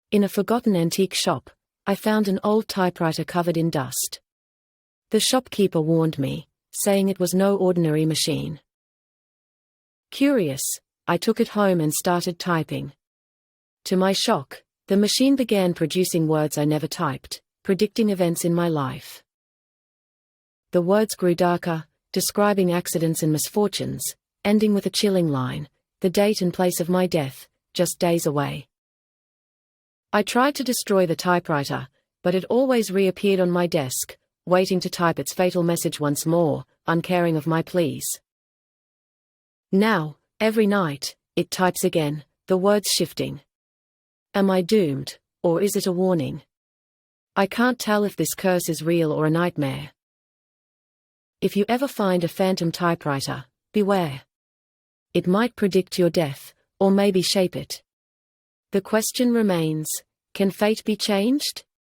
In a forgotten antique shop, I found an old typewriter covered in dust. The shopkeeper warned me, saying it was no ordinary machine. Curious, I took it home and started typing. To my shock, the machine began producing words I never typed, predicting events in my life. The words grew darker, describing accidents and misfortunes, ending with a chilling line, the date and place of my death, just days away. I tried to destroy the typewriter, but it always reappeared on my desk, waiting to type its fatal message once more, uncaring of my pleas. Now, every night, it types again, the words shifting. Am I doomed, or is it a warning? I can't tell if this curse is real or a nightmare. If you ever find a phantom typewriter, beware. It might predict your death, or maybe shape it. The question remains, can fate be changed?